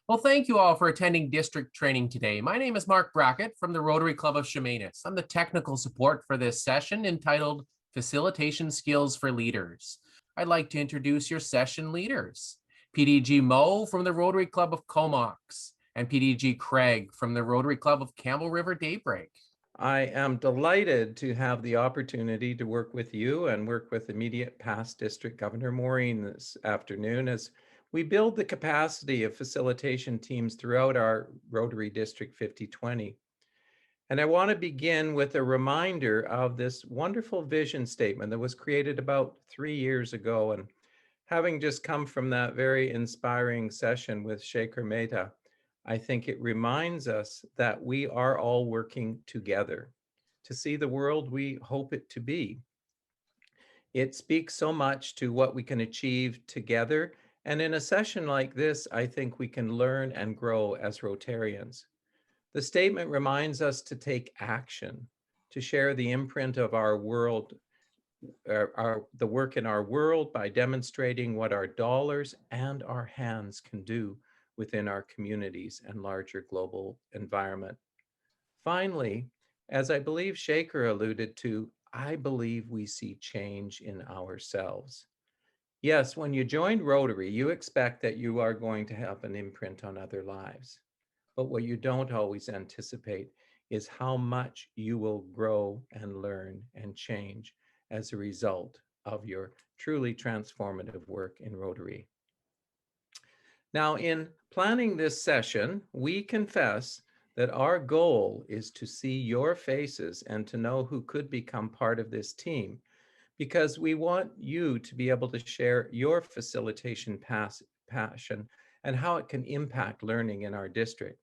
Well, thank you all for attending district training today. My name is Mark Brackett from the Rotary Club of Chemainus. I'm the technical support for this session entitled Facilitation Skills for Leaders. I'd like to introduce your session leaders. PDG Mo from the Rotary Club of Comox and PDG Craig from the Rotary Club of Campbell River Daybreak. I am delighted to have the opportunity to work with you and work with immediate past District Governor Maureen this afternoon as we build the capacity of facilitation teams throughout our Rotary District 5020. And I want to begin with a reminder of this wonderful vision statement that was created about 3 years ago. And having just come from that very inspiring session with Shekhar Mehta, I think it reminds us that we are all working together to see the world we hope it to be. It speaks so much to what we can achieve together. And in a session like this, I think we can learn and grow as Rotarians. The statement reminds us to take action, to share the imprint of our world, the work in our world by demonstrating what our dollars and our hands can do within our communities and larger global environment. Finally, as I believe Shekhar alluded to, I believe we see change in ourselves. Yes, when you join Rotary, you expect that you are going to have an imprint on other lives. But what you don't always anticipate is how much you will grow and learn and change as a result of your truly transformative work in Rotary. Now, in planning this session, we confess that our goal is to see your faces and to know who could become part of this team, because we want you to be able to share your facilitation passion and how it can impact learning in our district.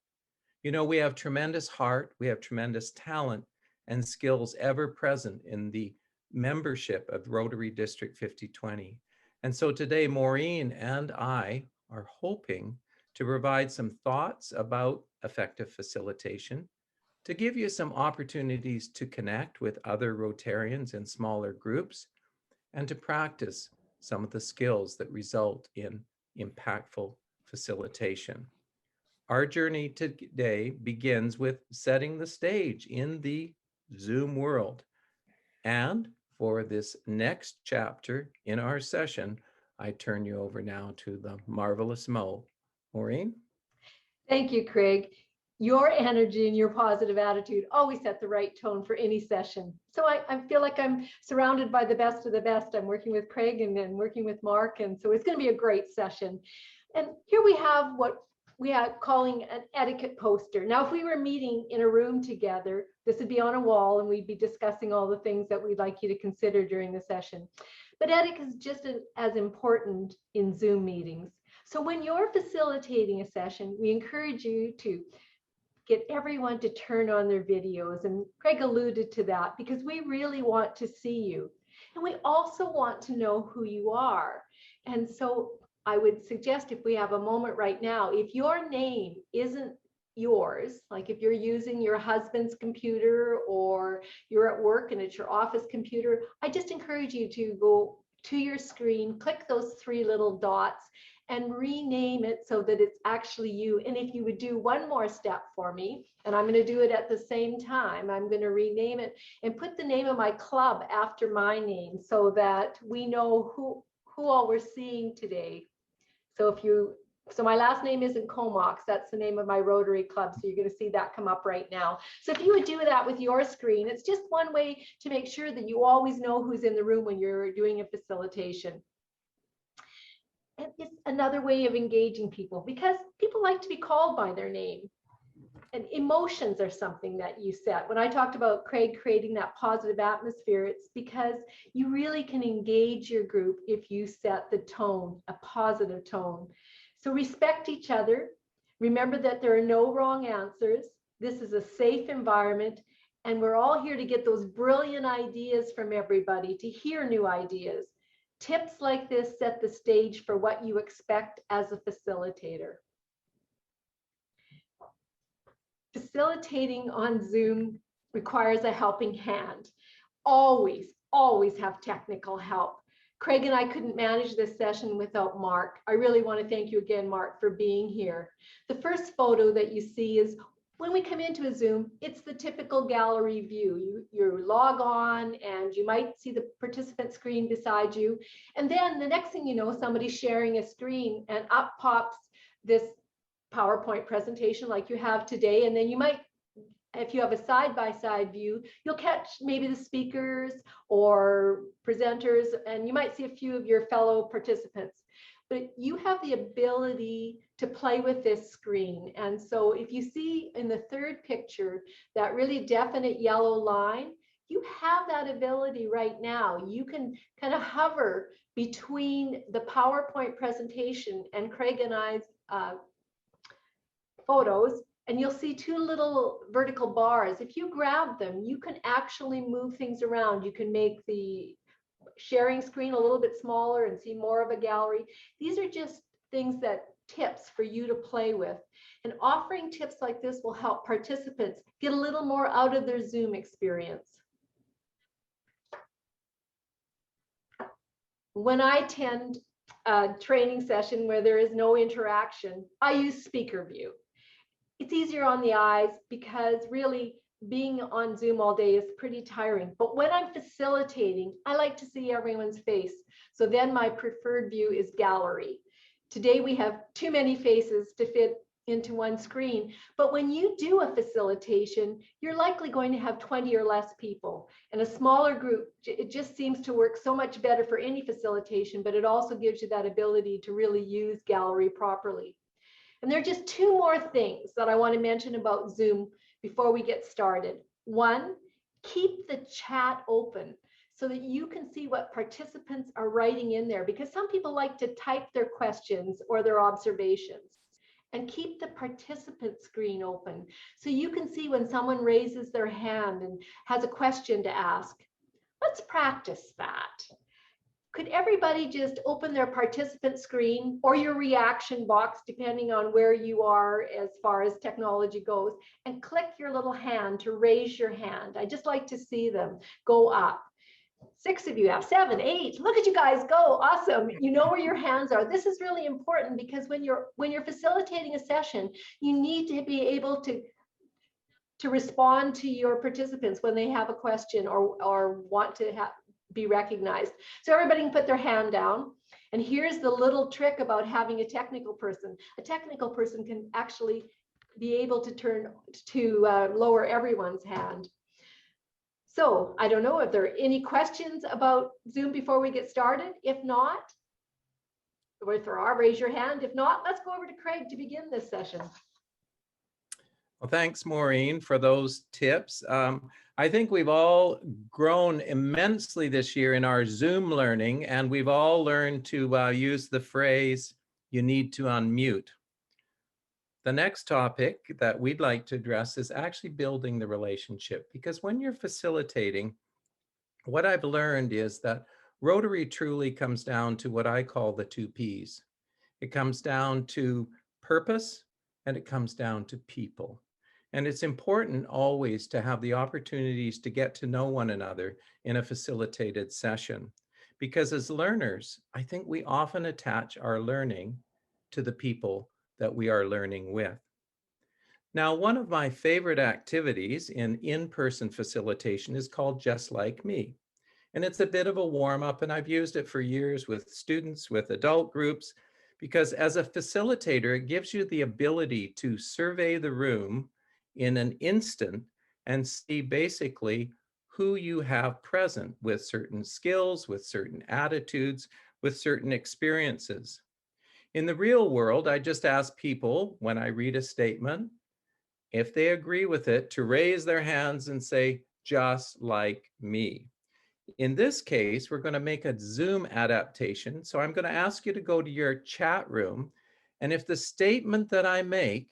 You know, we have tremendous heart, we have tremendous talent and skills ever present in the membership of Rotary District 5020. And so today, Maureen and I are hoping to provide some thoughts about effective facilitation, to give you some opportunities to connect with other Rotarians in smaller groups, and to practice some of the skills that result in impactful facilitation. Our journey today begins with setting the stage in the Zoom world. And for this next chapter in our session, I turn you over now to the marvelous Mo. Maureen? Thank you, Craig. Your energy and your positive attitude always set the right tone for any session. So I feel like I'm surrounded by the best of the best. I'm working with Craig and then working with Mark, and so it's going to be a great session. And here we have what we are calling an etiquette poster. Now, if we were meeting in a room together, this would be on a wall and we'd be discussing all the things that we'd like you to consider during the session. But etiquette is just as important in Zoom meetings. So when you're facilitating a session, we encourage you to get everyone to turn on their videos. And Craig alluded to that because we really want to see you. And we also want to know who you are. And so I would suggest, if we have a moment right now, if your name isn't yours, like if you're using your husband's computer or you're at work and it's your office computer, I just encourage you to go to your screen, click those 3 little dots and rename it so that it's actually you. And if you would do one more step for me, and I'm going to do it at the same time, I'm going to rename it and put the name of my club after my name so that we know who all we're seeing today. So my last name isn't Comox, that's the name of my Rotary Club. So you're going to see that come up right now. So if you would do that with your screen, it's just one way to make sure that you always know who's in the room when you're doing a facilitation. And it's another way of engaging people because people like to be called by their name. And emotions are something that you set. When I talked about Craig creating that positive atmosphere, it's because you really can engage your group if you set the tone, a positive tone. So respect each other. Remember that there are no wrong answers. This is a safe environment, and we're all here to get those brilliant ideas from everybody, to hear new ideas. Tips like this set the stage for what you expect as a facilitator. Facilitating on Zoom requires a helping hand. Always have technical help. Craig and I couldn't manage this session without Mark. I really want to thank you again, Mark, for being here. The first photo that you see is when we come into a Zoom, it's the typical gallery view. You log on and you might see the participant screen beside you. And then the next thing you know, somebody's sharing a screen and up pops this PowerPoint presentation like you have today. And then you might, if you have a side-by-side view, you'll catch maybe the speakers or presenters, and you might see a few of your fellow participants. But you have the ability to play with this screen. And so if you see in the third picture, that really definite yellow line, you have that ability right now. You can kind of hover between the PowerPoint presentation and Craig and I's photos, and you'll see two little vertical bars. If you grab them, you can actually move things around. You can make the sharing screen a little bit smaller and see more of a gallery. These are just things that tips for you to play with. And offering tips like this will help participants get a little more out of their Zoom experience. When I attend a training session where there is no interaction, I use speaker view. It's easier on the eyes because really being on Zoom all day is pretty tiring. But when I'm facilitating, I like to see everyone's face. So then my preferred view is gallery. Today we have too many faces to fit into one screen. But when you do a facilitation, you're likely going to have 20 or less people. And a smaller group, it just seems to work so much better for any facilitation, but it also gives you that ability to really use gallery properly. And there are just two more things that I want to mention about Zoom before we get started. One, keep the chat open so that you can see what participants are writing in there, because some people like to type their questions or their observations. And keep the participant screen open so you can see when someone raises their hand and has a question to ask. Let's practice that. Could everybody just open their participant screen or your reaction box, depending on where you are as far as technology goes, and click your little hand to raise your hand? I just like to see them go up. 6 of you have 7, 8. Look at you guys go. Awesome. You know where your hands are. This is really important because when you're facilitating a session, you need to be able to respond to your participants when they have a question or want to be recognized. So everybody can put their hand down. And here's the little trick about having a technical person. A technical person can actually be able to lower everyone's hand. So I don't know if there are any questions about Zoom before we get started. If not, raise your hand. If not, let's go over to Craig to begin this session. Well, thanks, Maureen, for those tips. I think we've all grown immensely this year in our Zoom learning, and we've all learned to use the phrase, "you need to unmute." The next topic that we'd like to address is actually building the relationship, because when you're facilitating, what I've learned is that Rotary truly comes down to what I call the 2 Ps. It comes down to purpose and it comes down to people. And it's important always to have the opportunities to get to know one another in a facilitated session. Because as learners, I think we often attach our learning to the people that we are learning with. Now, one of my favorite activities in-person facilitation is called Just Like Me. And it's a bit of a warm-up, and I've used it for years with students, with adult groups, because as a facilitator, it gives you the ability to survey the room in an instant and see basically who you have present with certain skills, with certain attitudes, with certain experiences. In the real world, I just ask people when I read a statement, if they agree with it, to raise their hands and say, "just like me." In this case, we're going to make a Zoom adaptation. So I'm going to ask you to go to your chat room. And if the statement that I make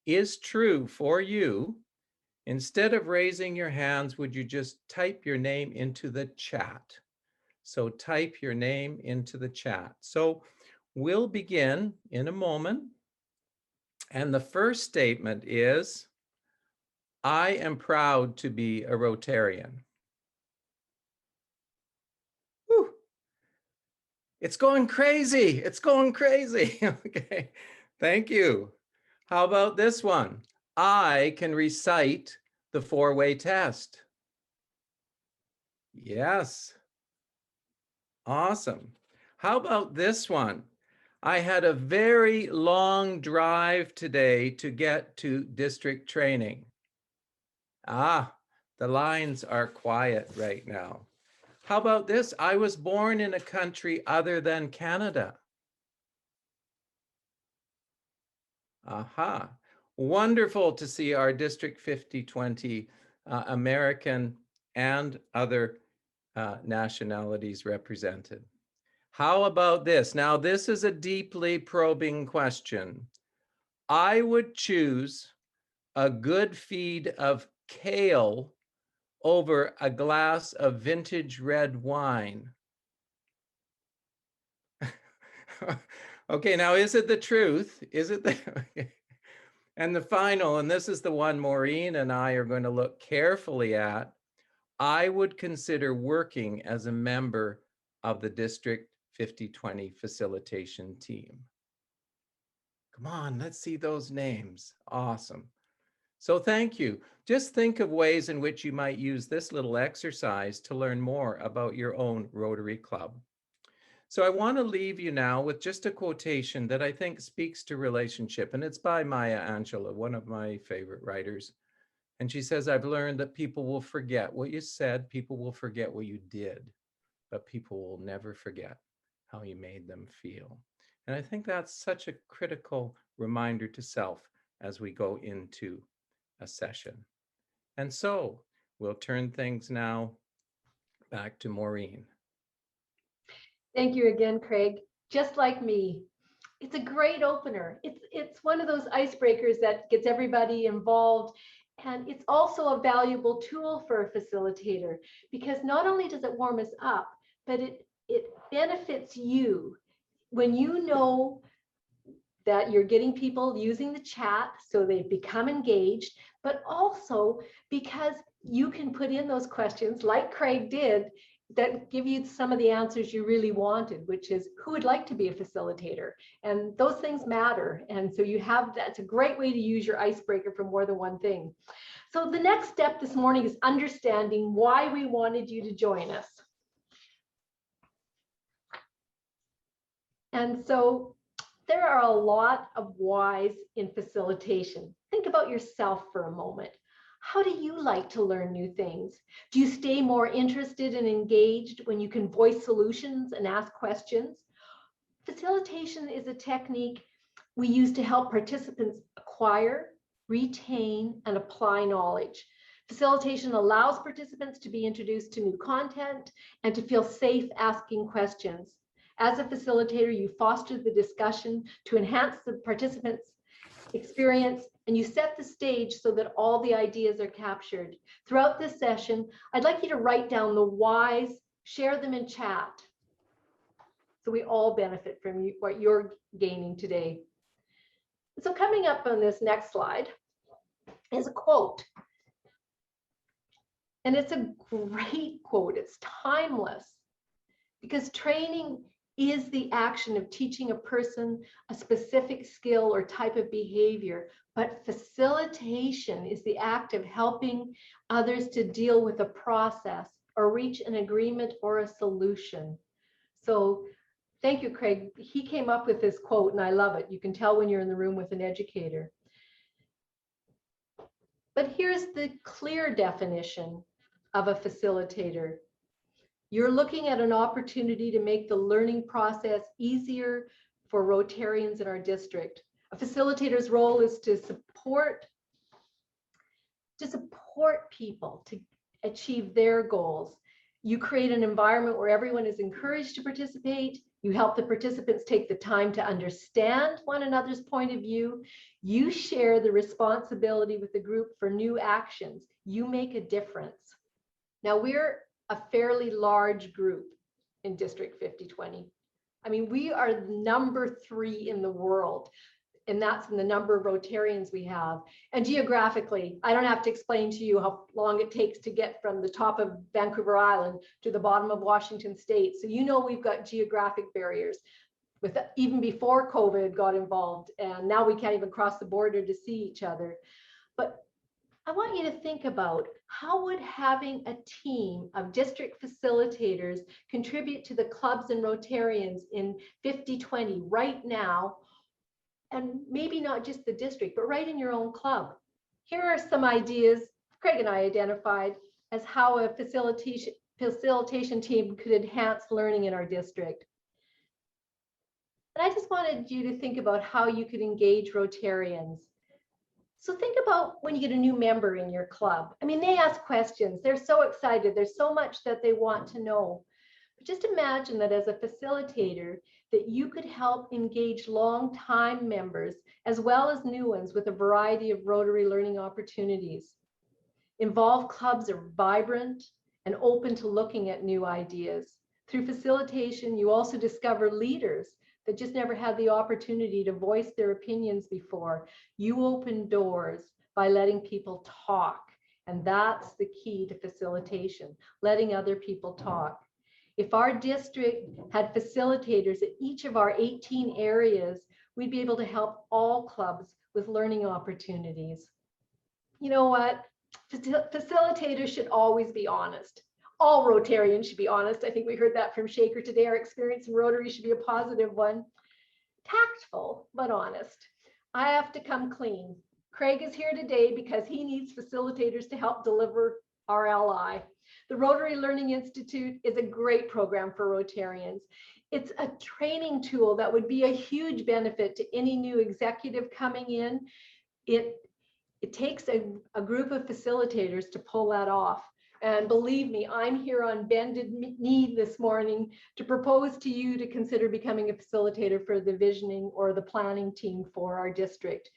is true for you, instead of raising your hands, would you just type your name into the chat? So type your name into the chat. So we'll begin in a moment. And the first statement is, "I am proud to be a Rotarian." Whew. It's going crazy. It's going crazy. Okay, thank you. How about this one? I can recite the four-way test. Yes. Awesome. How about this one? I had a very long drive today to get to district training. Ah, the lines are quiet right now. How about this? I was born in a country other than Canada. Aha. Wonderful to see our District 5020 American and other nationalities represented. How about this? Now, this is a deeply probing question. I would choose a good feed of kale over a glass of vintage red wine. Okay, now is it the truth? Is it the And the final, and this is the one Maureen and I are going to look carefully at, I would consider working as a member of the District 5020 Facilitation Team. Come on, let's see those names. Awesome. So thank you. Just think of ways in which you might use this little exercise to learn more about your own Rotary Club. So I want to leave you now with just a quotation that I think speaks to relationship, and it's by Maya Angelou, one of my favorite writers. And she says, I've learned that people will forget what you said, people will forget what you did, but people will never forget how you made them feel. And I think that's such a critical reminder to self as we go into a session. And so we'll turn things now back to Maureen. Thank you again, Craig. Just like me, it's a great opener. It's one of those icebreakers that gets everybody involved. And it's also a valuable tool for a facilitator, because not only does it warm us up, but it benefits you when you know that you're getting people using the chat so they've become engaged, but also because you can put in those questions like Craig did that give you some of the answers you really wanted, which is who would like to be a facilitator? And those things matter. And so you have, that's a great way to use your icebreaker for more than one thing. So the next step this morning is understanding why we wanted you to join us. And so there are a lot of whys in facilitation. Think about yourself for a moment. How do you like to learn new things? Do you stay more interested and engaged when you can voice solutions and ask questions? Facilitation is a technique we use to help participants acquire, retain, and apply knowledge. Facilitation allows participants to be introduced to new content and to feel safe asking questions. As a facilitator, you foster the discussion to enhance the participants' experience, and you set the stage so that all the ideas are captured. Throughout this session, I'd like you to write down the whys, share them in chat, so we all benefit from what you're gaining today. So coming up on this next slide is a quote. And it's a great quote. It's timeless, because training is the action of teaching a person a specific skill or type of behavior, but facilitation is the act of helping others to deal with a process or reach an agreement or a solution. So thank you, Craig. He came up with this quote and I love it. You can tell when you're in the room with an educator. But here's the clear definition of a facilitator. You're looking at an opportunity to make the learning process easier for Rotarians in our district. A facilitator's role is to support people to achieve their goals. You create an environment where everyone is encouraged to participate. You help the participants take the time to understand one another's point of view. You share the responsibility with the group for new actions. You make a difference. Now, we're a fairly large group in District 5020. I mean, we are number 3 in the world. and that's in the number of Rotarians we have. And geographically, I don't have to explain to you how long it takes to get from the top of Vancouver Island to the bottom of Washington State. So you know we've got geographic barriers with even before COVID got involved, and now we can't even cross the border to see each other. But I want you to think about how would having a team of district facilitators contribute to the clubs and Rotarians in 50/20 right now, and maybe not just the district, but right in your own club. Here are some ideas Craig and I identified as how a facilitation team could enhance learning in our district. And I just wanted you to think about how you could engage Rotarians. So think about when you get a new member in your club. I mean, they ask questions. They're so excited. There's so much that they want to know. But just imagine that as a facilitator, that you could help engage long-time members as well as new ones with a variety of Rotary learning opportunities. Involved clubs are vibrant and open to looking at new ideas. Through facilitation, you also discover leaders that just never had the opportunity to voice their opinions before. You open doors by letting people talk. And that's the key to facilitation, letting other people talk. If our district had facilitators at each of our 18 areas, we'd be able to help all clubs with learning opportunities. You know what? Facilitators should always be honest. All Rotarians should be honest. I think we heard that from Shaker today. Our experience in Rotary should be a positive one. Tactful, but honest. I have to come clean. Craig is here today because he needs facilitators to help deliver our RLI. The Rotary Learning Institute is a great program for Rotarians. It's a training tool that would be a huge benefit to any new executive coming in. It takes a group of facilitators to pull that off. And believe me, I'm here on bended knee this morning to propose to you to consider becoming a facilitator for the visioning or the planning team for our district.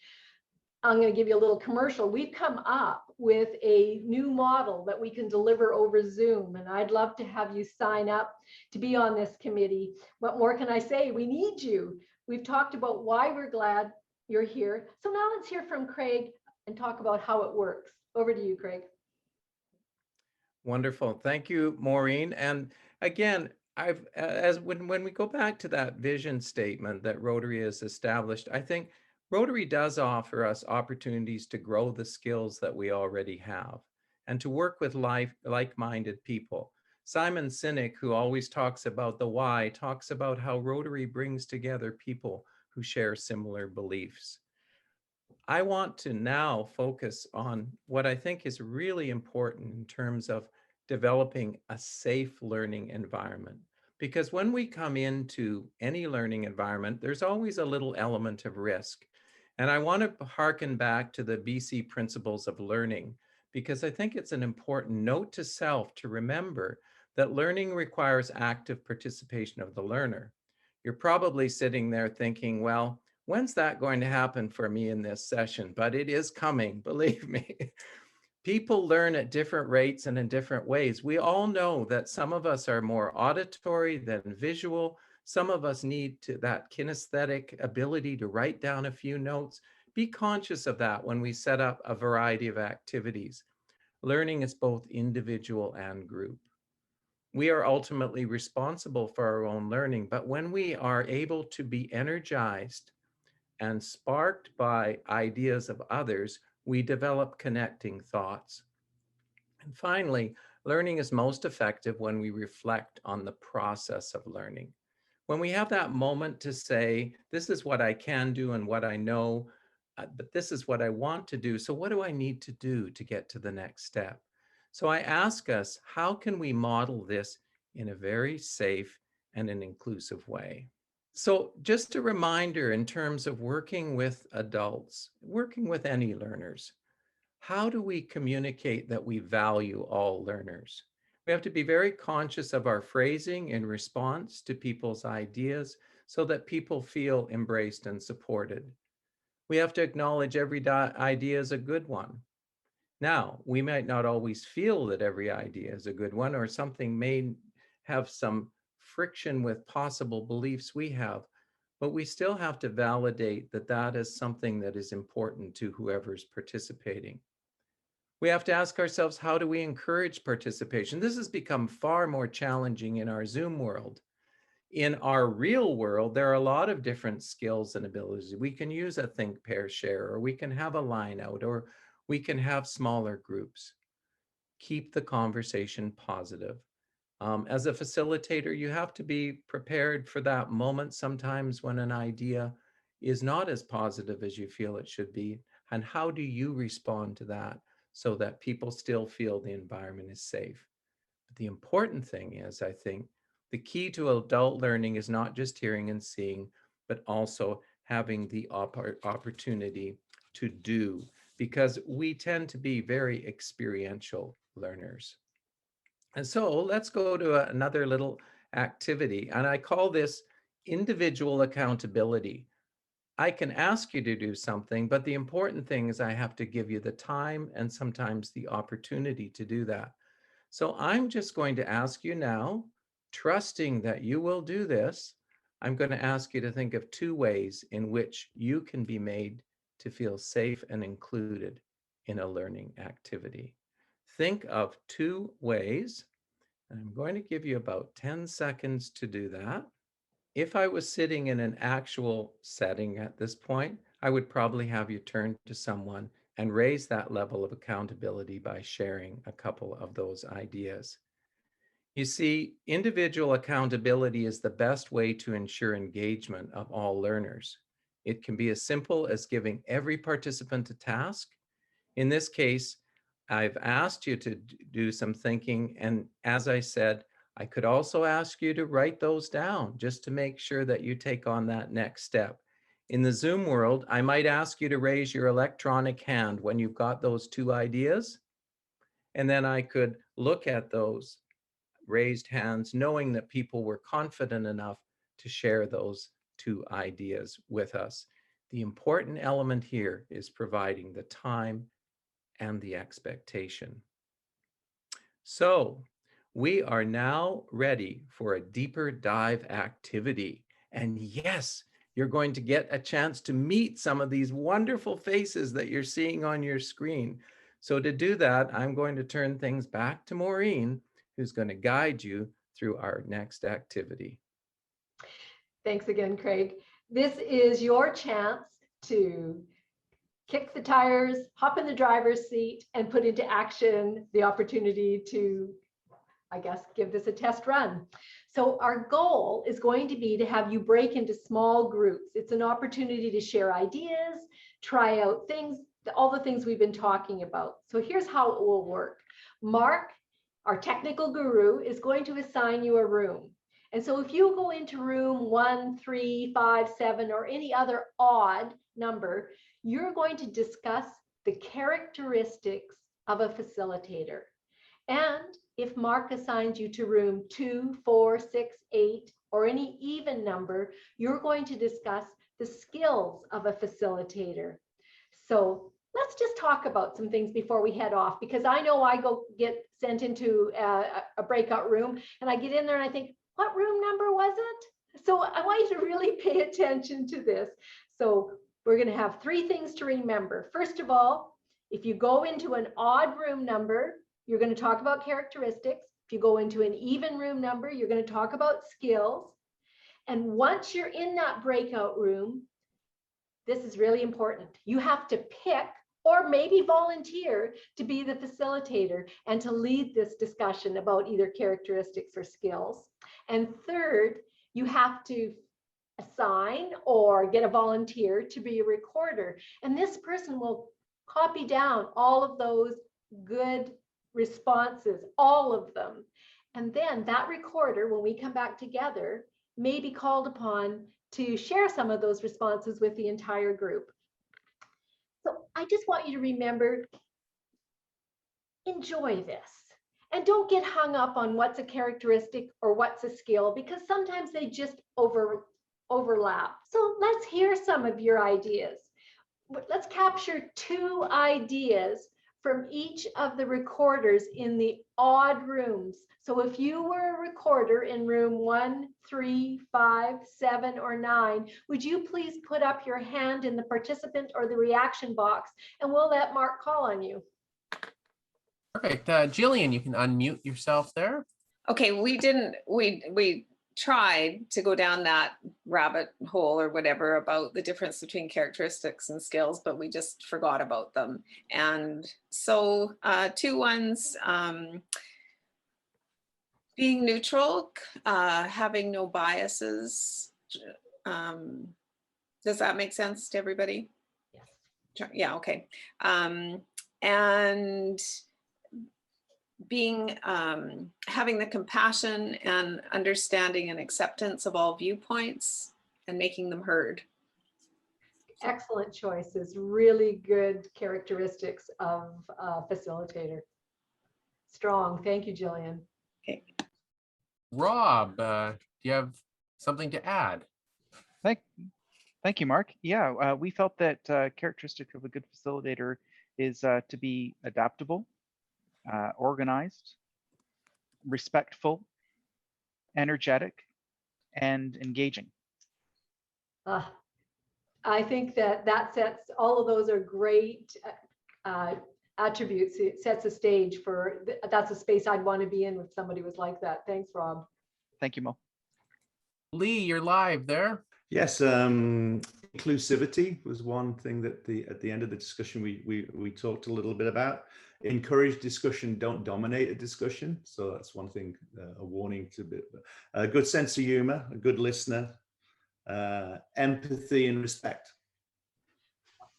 I'm going to give you a little commercial. We've come up with a new model that we can deliver over Zoom, and I'd love to have you sign up to be on this committee. What more can I say? We need you. We've talked about why we're glad you're here. So now let's hear from Craig and talk about how it works. Over to you, Craig. Wonderful. Thank you, Maureen. And again, when we go back to that vision statement that Rotary has established, I think Rotary does offer us opportunities to grow the skills that we already have and to work with like-minded people. Simon Sinek, who always talks about the why, talks about how Rotary brings together people who share similar beliefs. I want to now focus on what I think is really important in terms of developing a safe learning environment. Because when we come into any learning environment, there's always a little element of risk. And I want to hearken back to the BC principles of learning, because I think it's an important note to self to remember that learning requires active participation of the learner. You're probably sitting there thinking, well, when's that going to happen for me in this session? But it is coming, believe me. People learn at different rates and in different ways. We all know that some of us are more auditory than visual. Some of us need that kinesthetic ability to write down a few notes. Be conscious of that when we set up a variety of activities. Learning is both individual and group. We are ultimately responsible for our own learning, but when we are able to be energized and sparked by ideas of others, we develop connecting thoughts. And finally, learning is most effective when we reflect on the process of learning. When we have that moment to say, this is what I can do and what I know, but this is what I want to do. So what do I need to do to get to the next step? So I ask us, how can we model this in a very safe and an inclusive way? So just a reminder in terms of working with adults, working with any learners, how do we communicate that we value all learners? We have to be very conscious of our phrasing in response to people's ideas so that people feel embraced and supported. We have to acknowledge every idea is a good one. Now, we might not always feel that every idea is a good one, or something may have some friction with possible beliefs we have, but we still have to validate that that is something that is important to whoever's participating. We have to ask ourselves, how do we encourage participation? This has become far more challenging in our Zoom world. In our real world, there are a lot of different skills and abilities. We can use a think, pair, share, or we can have a line out, or we can have smaller groups. Keep the conversation positive. As a facilitator, you have to be prepared for that moment sometimes when an idea is not as positive as you feel it should be. And how do you respond to that so that people still feel the environment is safe? But the important thing is, I think, the key to adult learning is not just hearing and seeing, but also having the opportunity to do, because we tend to be very experiential learners. And so let's go to another little activity, and I call this individual accountability. I can ask you to do something, but the important thing is I have to give you the time and sometimes the opportunity to do that. So I'm just going to ask you now, trusting that you will do this, I'm going to ask you to think of 2 ways in which you can be made to feel safe and included in a learning activity. Think of 2 ways, and I'm going to give you about 10 seconds to do that. If I was sitting in an actual setting at this point, I would probably have you turn to someone and raise that level of accountability by sharing a couple of those ideas. You see, individual accountability is the best way to ensure engagement of all learners. It can be as simple as giving every participant a task. In this case, I've asked you to do some thinking, and as I said, I could also ask you to write those down just to make sure that you take on that next step. In the Zoom world, I might ask you to raise your electronic hand when you've got those 2 ideas, and then I could look at those raised hands, knowing that people were confident enough to share those 2 ideas with us. The important element here is providing the time and the expectation. So we are now ready for a deeper dive activity. And yes, you're going to get a chance to meet some of these wonderful faces that you're seeing on your screen. So to do that, I'm going to turn things back to Maureen, who's going to guide you through our next activity. Thanks again, Craig. This is your chance to kick the tires, hop in the driver's seat, and put into action the opportunity to, I guess, give this a test run. So our goal is going to be to have you break into small groups. It's an opportunity to share ideas, try out things, all the things we've been talking about. So here's how it will work. Mark, our technical guru, is going to assign you a room. And so if you go into room 1, 3, 5, 7, or any other odd number, you're going to discuss the characteristics of a facilitator. And if Mark assigns you to room 2, 4, 6, 8, or any even number, you're going to discuss the skills of a facilitator. So let's just talk about some things before we head off, because I know I get sent into a breakout room and I get in there and I think, what room number was it? So I want you to really pay attention to this. So we're going to have 3 things to remember. First of all, if you go into an odd room number, you're going to talk about characteristics. If you go into an even room number, you're going to talk about skills. And once you're in that breakout room, this is really important. You have to pick or maybe volunteer to be the facilitator and to lead this discussion about either characteristics or skills. And third, you have to assign or get a volunteer to be a recorder. And this person will copy down all of those good responses, all of them. And then that recorder, when we come back together, may be called upon to share some of those responses with the entire group. So I just want you to remember, enjoy this. And don't get hung up on what's a characteristic or what's a skill, because sometimes they just overlap. So let's hear some of your ideas. Let's capture 2 ideas from each of the recorders in the odd rooms. So if you were a recorder in room 1, 3, 5, 7, or 9, would you please put up your hand in the participant or the reaction box, and we'll let Mark call on you. Perfect. Jillian, you can unmute yourself there. Okay, we tried to go down that rabbit hole or whatever about the difference between characteristics and skills, but we just forgot about them. And so 2 ones, being neutral, having no biases. Does that make sense to everybody? Yes. Yeah, okay. And being having the compassion and understanding and acceptance of all viewpoints and making them heard. Excellent choices. Really good characteristics of a facilitator. Strong. Thank you, Jillian. Okay. Rob, do you have something to add? Thank you, Mark. Yeah, we felt that characteristic of a good facilitator is to be adaptable, organized, respectful, energetic, and engaging. I think that sets, all of those are great attributes. It sets a stage for, that's a space I'd want to be in if somebody was like that. Thanks, Rob. Thank you, Mo. Lee, you're live there. Yes, inclusivity was one thing that at the end of the discussion we talked a little bit about. Encourage discussion, don't dominate a discussion. So that's one thing, a warning to be a good sense of humor, a good listener, empathy and respect.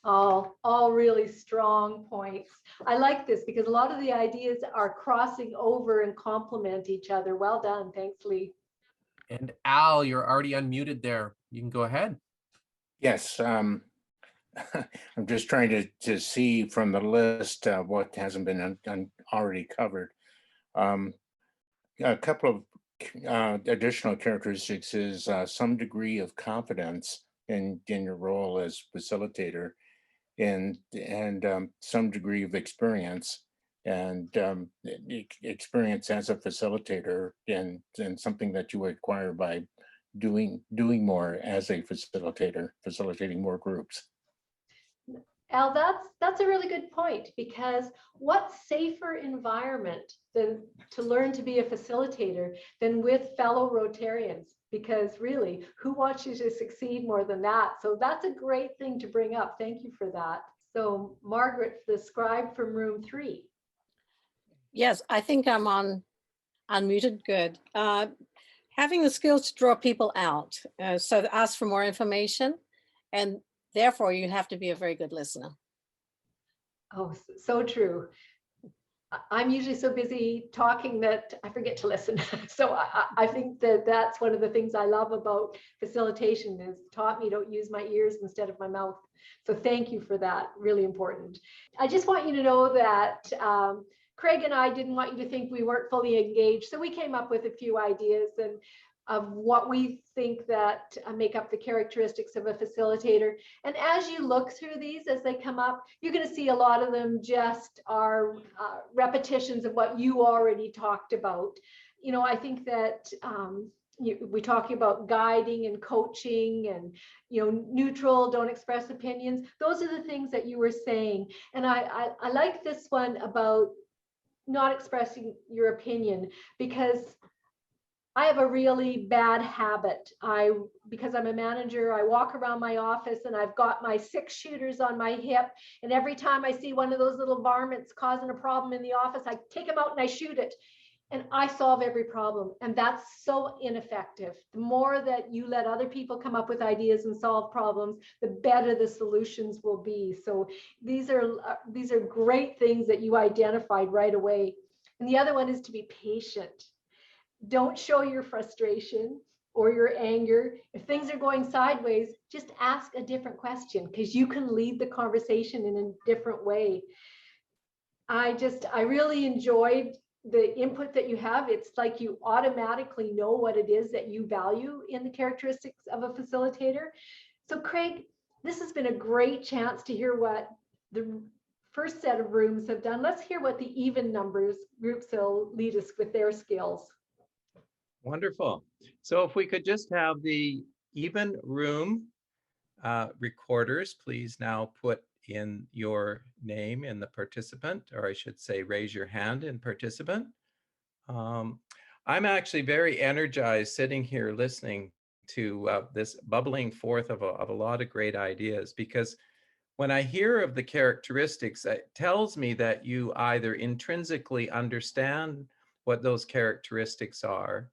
All really strong points. I like this because a lot of the ideas are crossing over and complement each other. Well done. Thanks, Lee. And Al, you're already unmuted there. You can go ahead. Yes, I'm just trying to see from the list what hasn't been already covered. A couple of additional characteristics is some degree of confidence in your role as facilitator, and some degree of experience and experience as a facilitator, and something that you acquire by doing more as a facilitator, facilitating more groups. Al, that's a really good point, because what safer environment than to learn to be a facilitator than with fellow Rotarians? Because really, who wants you to succeed more than that? So that's a great thing to bring up. Thank you for that. So Margaret, the scribe from room 3. Yes, I think I'm unmuted. Good. Having the skills to draw people out, so to ask for more information, and therefore you have to be a very good listener. Oh, so true. I'm usually so busy talking that I forget to listen. So I think that's one of the things I love about facilitation, is taught me to use my ears instead of my mouth. So thank you for that. Really important. I just want you to know that Craig and I didn't want you to think we weren't fully engaged. So we came up with a few ideas and of what we think that make up the characteristics of a facilitator. And as you look through these, as they come up, you're going to see a lot of them just are repetitions of what you already talked about. You know, I think that we're talking about guiding and coaching and, you know, neutral, don't express opinions. Those are the things that you were saying. And I like this one about not expressing your opinion, because I have a really bad habit. Because I'm a manager, I walk around my office and I've got my 6 shooters on my hip. And every time I see one of those little varmints causing a problem in the office, I take them out and I shoot it. And I solve every problem. And that's so ineffective. The more that you let other people come up with ideas and solve problems, the better the solutions will be. So these are great things that you identified right away. And the other one is to be patient. Don't show your frustration or your anger. If things are going sideways, just ask a different question, because you can lead the conversation in a different way. I really enjoyed the input that you have. It's like you automatically know what it is that you value in the characteristics of a facilitator. So Craig, this has been a great chance to hear what the first set of rooms have done. Let's hear what the even numbers groups will lead us with their skills. Wonderful. So if we could just have the even room recorders, please now put in your name in the participant, or I should say, raise your hand in participant. I'm actually very energized sitting here listening to this bubbling forth of a lot of great ideas, because when I hear of the characteristics, it tells me that you either intrinsically understand what those characteristics are,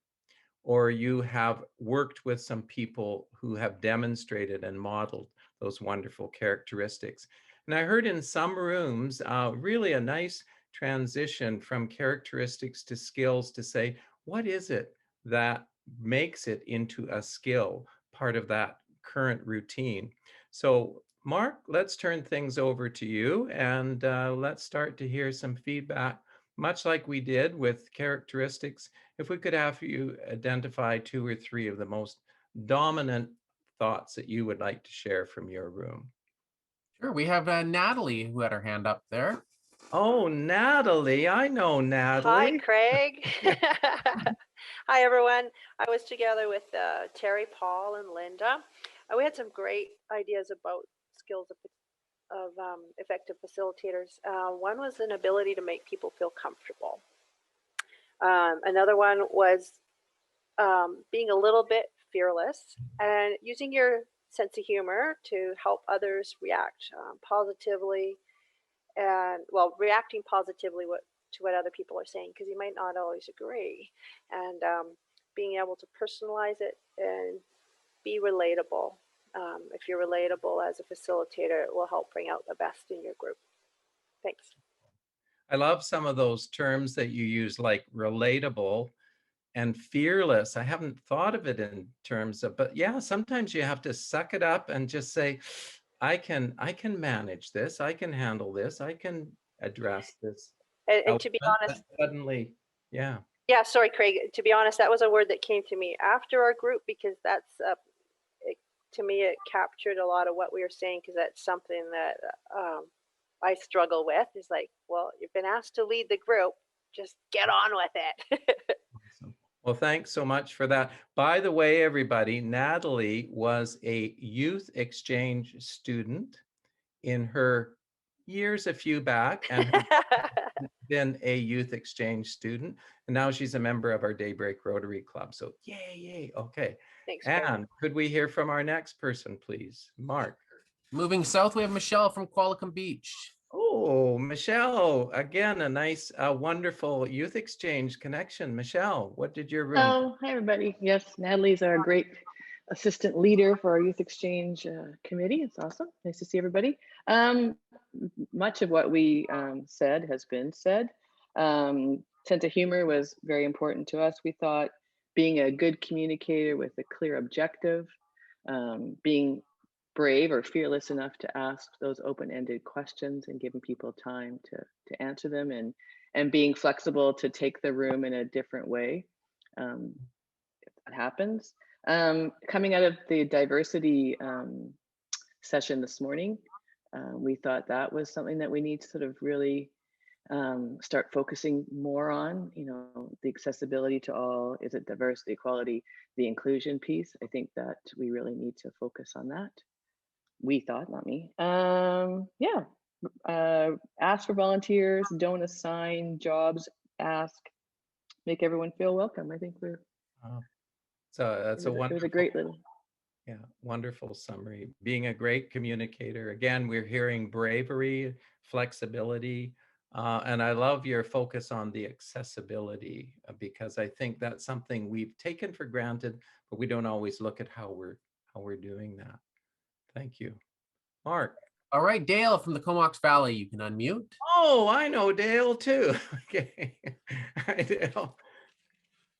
or you have worked with some people who have demonstrated and modeled those wonderful characteristics. And I heard in some rooms really a nice transition from characteristics to skills to say, what is it that makes it into a skill, part of that current routine? So Mark, let's turn things over to you, and let's start to hear some feedback, much like we did with characteristics. If we could have you identify 2 or 3 of the most dominant thoughts that you would like to share from your room. Sure, we have Natalie who had her hand up there. Oh, Natalie, I know Natalie. Hi, Craig. Hi, everyone. I was together with Terry, Paul, and Linda. We had some great ideas about skills of effective facilitators. One was an ability to make people feel comfortable. Another one was being a little bit fearless and using your sense of humor to help others react positively, and reacting positively to what other people are saying, because you might not always agree, and being able to personalize it and be relatable. If you're relatable as a facilitator, it will help bring out the best in your group. Thanks. I love some of those terms that you use, like relatable and fearless. I haven't thought of it in terms of, but yeah, sometimes you have to suck it up and just say, I can manage this, I can handle this, I can address this. And to be honest, suddenly, yeah. Yeah, sorry, Craig. To be honest, that was a word that came to me after our group, because that's to me, it captured a lot of what we were saying, because that's something that I struggle with. Is like, well, you've been asked to lead the group, just get on with it. Awesome. Well, thanks so much for that. By the way, everybody, Natalie was a youth exchange student in her years a few back, and been a youth exchange student, and now she's a member of our Daybreak Rotary Club. So yay. Okay. Thanks, And could we hear from our next person, please? Mark. Moving south, we have Michelle from Qualicum Beach. Oh, Michelle, again, a nice, wonderful youth exchange connection. Michelle, what did your room? Oh, hi, everybody. Yes, Natalie's our great assistant leader for our youth exchange committee. It's awesome. Nice to see everybody. Much of what we said has been said. Sense of humor was very important to us. We thought being a good communicator with a clear objective, being brave or fearless enough to ask those open-ended questions and giving people time to answer them, and being flexible to take the room in a different way. If that happens. Coming out of the diversity session this morning, we thought that was something that we need to sort of really start focusing more on, the accessibility to all. Is it diversity, equality, the inclusion piece? I think that we really need to focus on that. We thought, not me. Ask for volunteers, don't assign jobs, ask, make everyone feel welcome. I think we're. So that's it was a great little. Yeah, wonderful summary. Being a great communicator. Again, we're hearing bravery, flexibility, and I love your focus on the accessibility, because I think that's something we've taken for granted, but we don't always look at how we're doing that. Thank you. Mark. All right, Dale from the Comox Valley, you can unmute. Oh, I know Dale too. Okay. Hi, Dale.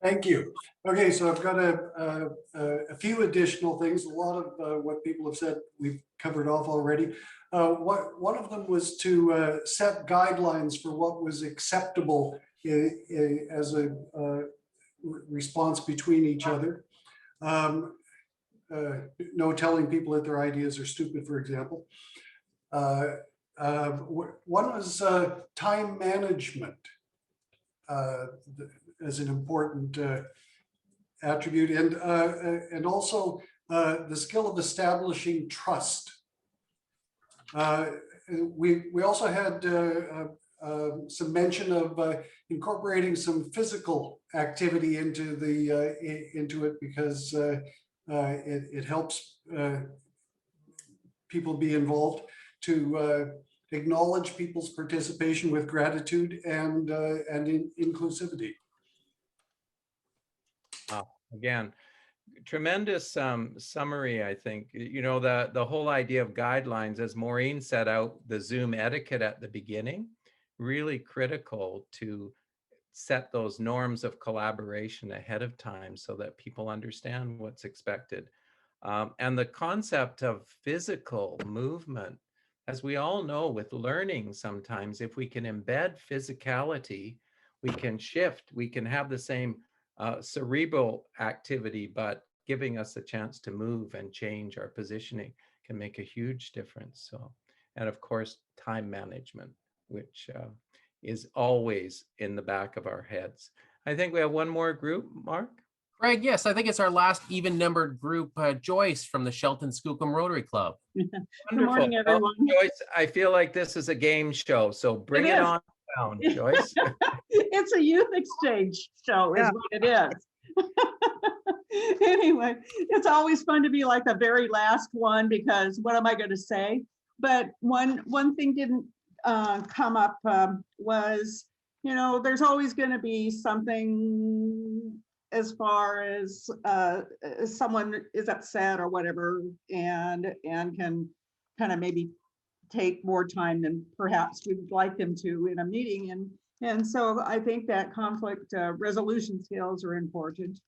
Thank you. Okay, so I've got a few additional things. A lot of what people have said we've covered off already. One of them was to set guidelines for what was acceptable as a response between each other. No telling people that their ideas are stupid, for example. One was time management as an important attribute, and also the skill of establishing trust. We also had some mention of incorporating some physical activity into it, because it helps people be involved, to acknowledge people's participation with gratitude and inclusivity. Again, tremendous summary, I think. You know, the whole idea of guidelines, as Maureen set out, the Zoom etiquette at the beginning, really critical to set those norms of collaboration ahead of time so that people understand what's expected. And the concept of physical movement, as we all know with learning, sometimes if we can embed physicality, we can shift, we can have the same cerebral activity, but giving us a chance to move and change our positioning can make a huge difference. So, and of course, time management, which is always in the back of our heads. I think we have one more group, Mark. Craig, yes, I think it's our last even-numbered group, Joyce from the Shelton Skookum Rotary Club. Good morning, everyone. Well, Joyce, I feel like this is a game show, so bring it on down, Joyce. It's a youth exchange show, is what it is. Anyway, it's always fun to be like the very last one, because what am I going to say? But one thing didn't come up was, you know, there's always going to be something as far as someone is upset or whatever, and can kind of maybe take more time than perhaps we'd like them to in a meeting. And so I think that conflict resolution skills are important.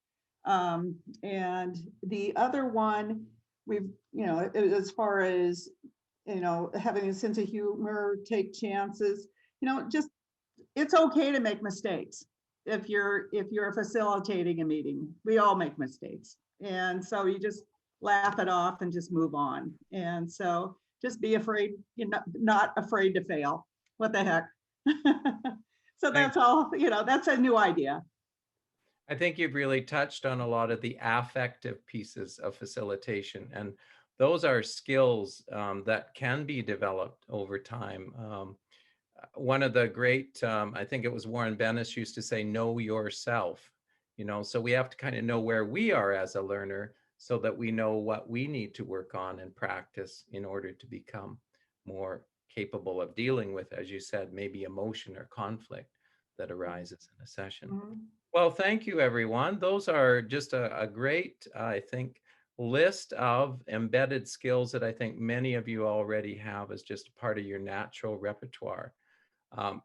And the other one, we've, you know, as far as, you know, having a sense of humor, take chances, you know, just, it's okay to make mistakes. If you're facilitating a meeting, we all make mistakes. And so you just laugh it off and just move on. And so just be afraid, you're not afraid to fail. What the heck? So that's all, you know, that's a new idea. I think you've really touched on a lot of the affective pieces of facilitation, and those are skills that can be developed over time. One of the great, I think it was Warren Bennis used to say, know yourself, you know, so we have to kind of know where we are as a learner so that we know what we need to work on and practice in order to become more capable of dealing with, as you said, maybe emotion or conflict that arises in a session. Mm-hmm. Well, thank you, everyone. Those are just a great, I think, list of embedded skills that I think many of you already have as just a part of your natural repertoire.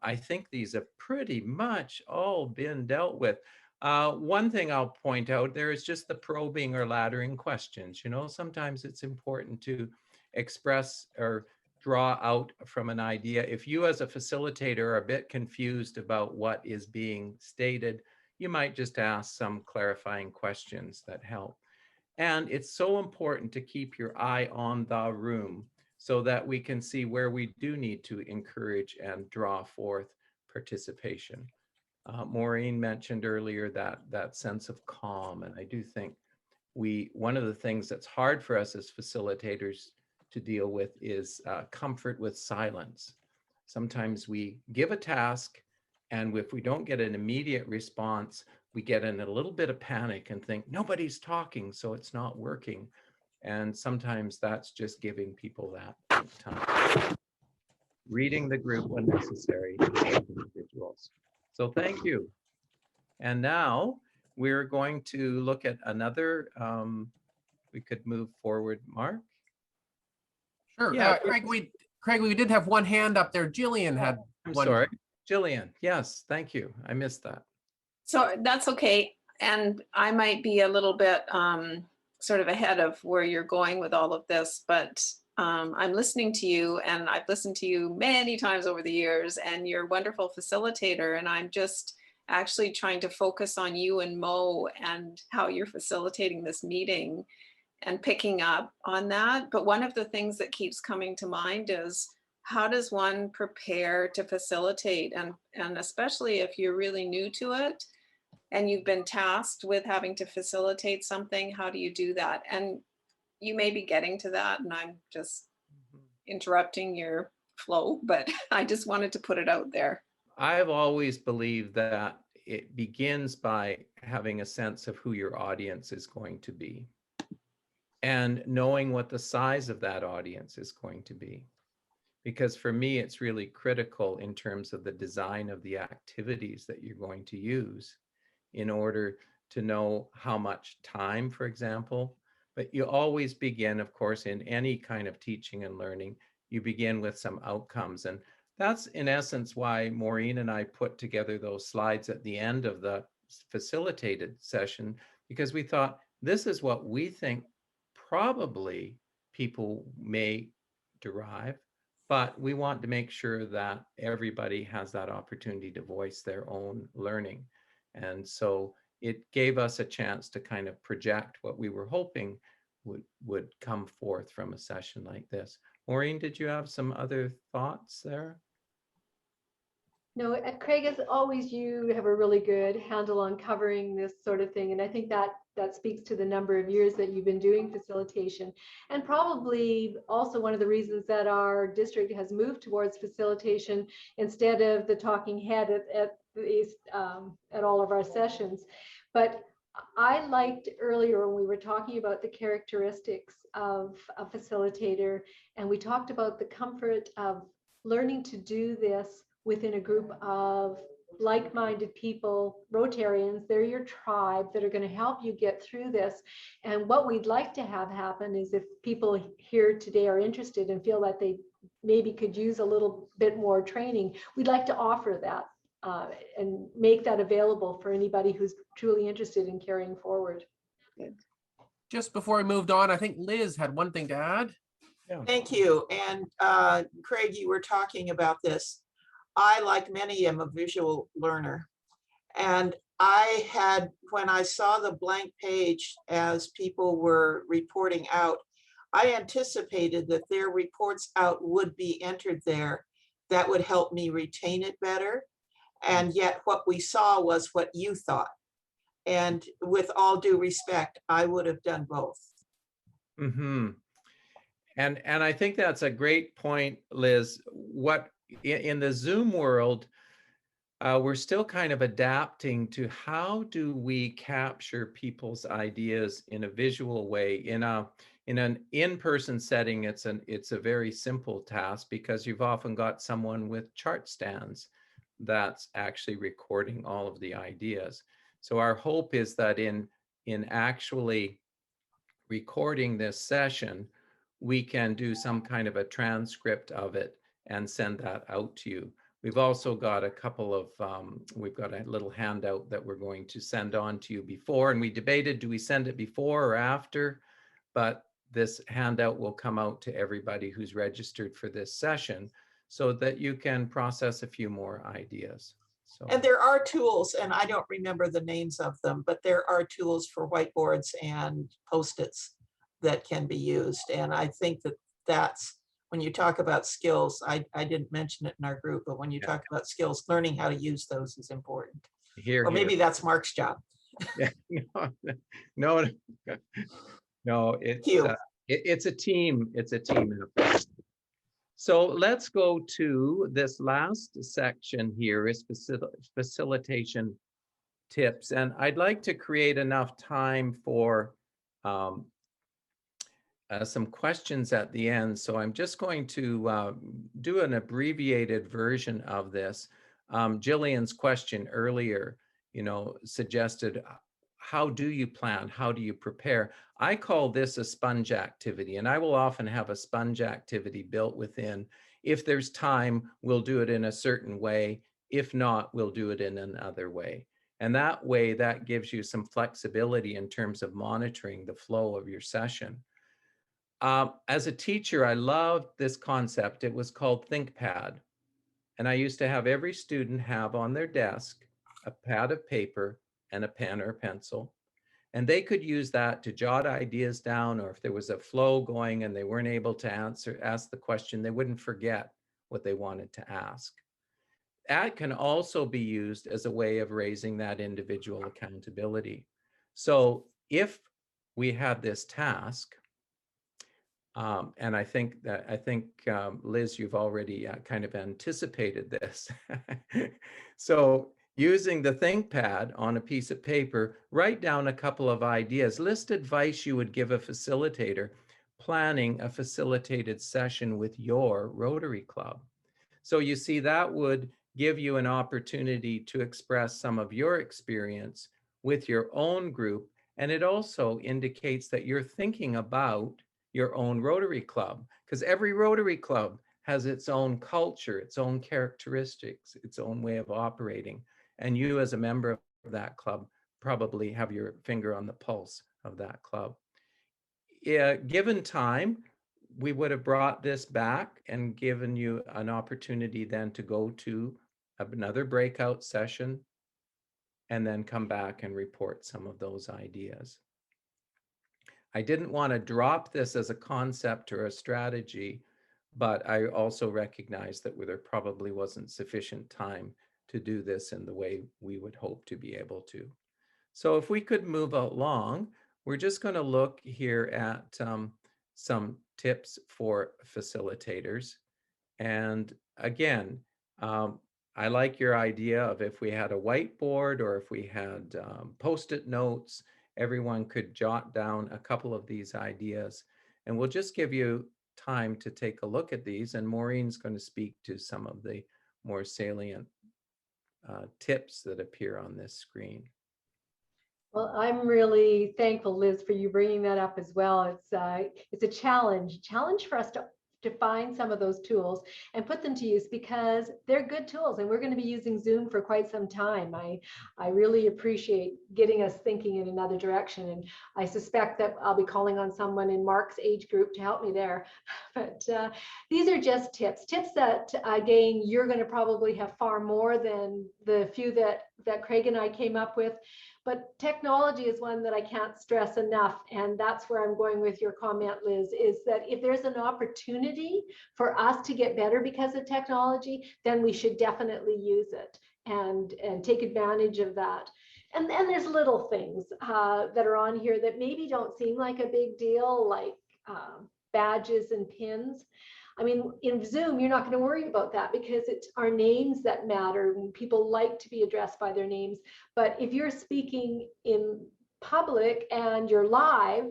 I think these have pretty much all been dealt with. One thing I'll point out there is just the probing or laddering questions. You know, sometimes it's important to express or draw out from an idea. If you as a facilitator are a bit confused about what is being stated, you might just ask some clarifying questions that help. And it's so important to keep your eye on the room so that we can see where we do need to encourage and draw forth participation. Maureen mentioned earlier that sense of calm, and I do think one of the things that's hard for us as facilitators to deal with is comfort with silence. Sometimes we give a task, and if we don't get an immediate response, we get in a little bit of panic and think nobody's talking, so it's not working. And sometimes that's just giving people that time. Reading the group when necessary to individuals. So thank you. And now we're going to look at another, we could move forward, Mark. Sure. Yeah, Craig, we did have one hand up there. Jillian had one. Sorry, Jillian. Yes, thank you. I missed that. So that's okay. And I might be a little bit sort of ahead of where you're going with all of this, but I'm listening to you, and I've listened to you many times over the years, and you're a wonderful facilitator. And I'm just actually trying to focus on you and Mo and how you're facilitating this meeting and picking up on that. But one of the things that keeps coming to mind is how does one prepare to facilitate? And especially if you're really new to it and you've been tasked with having to facilitate something, how do you do that? And you may be getting to that, and I'm just interrupting your flow, but I just wanted to put it out there. I've always believed that it begins by having a sense of who your audience is going to be and knowing what the size of that audience is going to be. Because for me, it's really critical in terms of the design of the activities that you're going to use in order to know how much time, for example. But you always begin, of course, in any kind of teaching and learning, you begin with some outcomes. And that's in essence why Maureen and I put together those slides at the end of the facilitated session, because we thought this is what we think probably people may derive, but we want to make sure that everybody has that opportunity to voice their own learning. And so it gave us a chance to kind of project what we were hoping would come forth from a session like this. Maureen, did you have some other thoughts there? No, Craig, as always, you have a really good handle on covering this sort of thing. And I think that speaks to the number of years that you've been doing facilitation. And probably also one of the reasons that our district has moved towards facilitation instead of the talking head at all of our sessions. But I liked earlier when we were talking about the characteristics of a facilitator, and we talked about the comfort of learning to do this within a group of like-minded people, Rotarians. They're your tribe that are going to help you get through this. And what we'd like to have happen is if people here today are interested and feel that they maybe could use a little bit more training, we'd like to offer that and make that available for anybody who's truly interested in carrying forward. Just before we moved on, I think Liz had one thing to add. Yeah. Thank you. And Craig, you were talking about this. I, like many, am a visual learner. And I had, when I saw the blank page as people were reporting out, I anticipated that their reports out would be entered there. That would help me retain it better. And yet what we saw was what you thought. And with all due respect, I would have done both. Mm-hmm. And I think that's a great point, Liz. What in the Zoom world, we're still kind of adapting to how do we capture people's ideas in a visual way. In an in-person setting, it's a very simple task because you've often got someone with chart stands that's actually recording all of the ideas. So our hope is that in actually recording this session, we can do some kind of a transcript of it and send that out to you. We've also got a couple of, we've got a little handout that we're going to send on to you before, and we debated, do we send it before or after? But this handout will come out to everybody who's registered for this session so that you can process a few more ideas. So. And there are tools, and I don't remember the names of them, but there are tools for whiteboards and Post-its that can be used. And I think that that's, when you talk about skills, I didn't mention it in our group, but when you talk about skills, learning how to use those is important. Here, or maybe that's Mark's job. Yeah, no, it's a team. It's a team effort. So let's go to this last section here is facilitation tips. And I'd like to create enough time for some questions at the end. So I'm just going to do an abbreviated version of this. Jillian's question earlier, suggested, how do you plan? How do you prepare? I call this a sponge activity, and I will often have a sponge activity built within. If there's time, we'll do it in a certain way. If not, we'll do it in another way. And that way, that gives you some flexibility in terms of monitoring the flow of your session. As a teacher, I loved this concept. It was called ThinkPad. And I used to have every student have on their desk a pad of paper and a pen or a pencil. And they could use that to jot ideas down, or if there was a flow going and they weren't able to ask the question, they wouldn't forget what they wanted to ask. That can also be used as a way of raising that individual accountability. So if we have this task, and I think Liz, you've already kind of anticipated this. So using the ThinkPad on a piece of paper, write down a couple of ideas, list advice you would give a facilitator planning a facilitated session with your Rotary Club. So you see, that would give you an opportunity to express some of your experience with your own group. And it also indicates that you're thinking about your own Rotary Club, because every Rotary Club has its own culture, its own characteristics, its own way of operating. And you as a member of that club probably have your finger on the pulse of that club. Given time, we would have brought this back and given you an opportunity then to go to another breakout session and then come back and report some of those ideas. I didn't want to drop this as a concept or a strategy, but I also recognize that there probably wasn't sufficient time to do this in the way we would hope to be able to. So if we could move along, we're just going to look here at some tips for facilitators. And again, I like your idea of if we had a whiteboard or if we had Post-it notes, everyone could jot down a couple of these ideas. And we'll just give you time to take a look at these. And Maureen's going to speak to some of the more salient tips that appear on this screen. Well, I'm really thankful, Liz, for you bringing that up as well. It's a challenge for us to find some of those tools and put them to use, because they're good tools and we're going to be using Zoom for quite some time. I really appreciate getting us thinking in another direction, and I suspect that I'll be calling on someone in Mark's age group to help me there. But these are just tips that, again, you're going to probably have far more than the few that Craig and I came up with. But technology is one that I can't stress enough. And that's where I'm going with your comment, Liz, is that if there's an opportunity for us to get better because of technology, then we should definitely use it and take advantage of that. And there's little things that are on here that maybe don't seem like a big deal, like badges and pins. I mean, in Zoom, you're not going to worry about that because it's our names that matter and people like to be addressed by their names. But if you're speaking in public and you're live,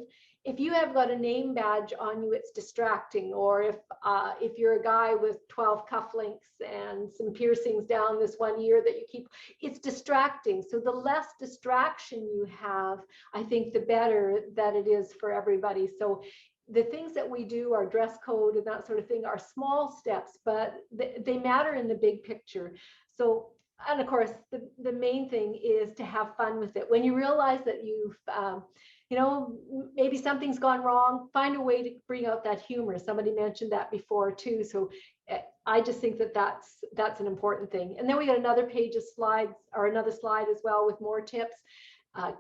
if you have got a name badge on you, it's distracting. Or if you're a guy with 12 cufflinks and some piercings down this one ear that you keep, it's distracting. So the less distraction you have, I think the better that it is for everybody. So the things that we do, our dress code and that sort of thing, are small steps, but they matter in the big picture. So, and of course, the main thing is to have fun with it. When you realize that you've, maybe something's gone wrong, find a way to bring out that humor. Somebody mentioned that before too. So I just think that that's an important thing. And then we got another page of slides, or another slide as well with more tips.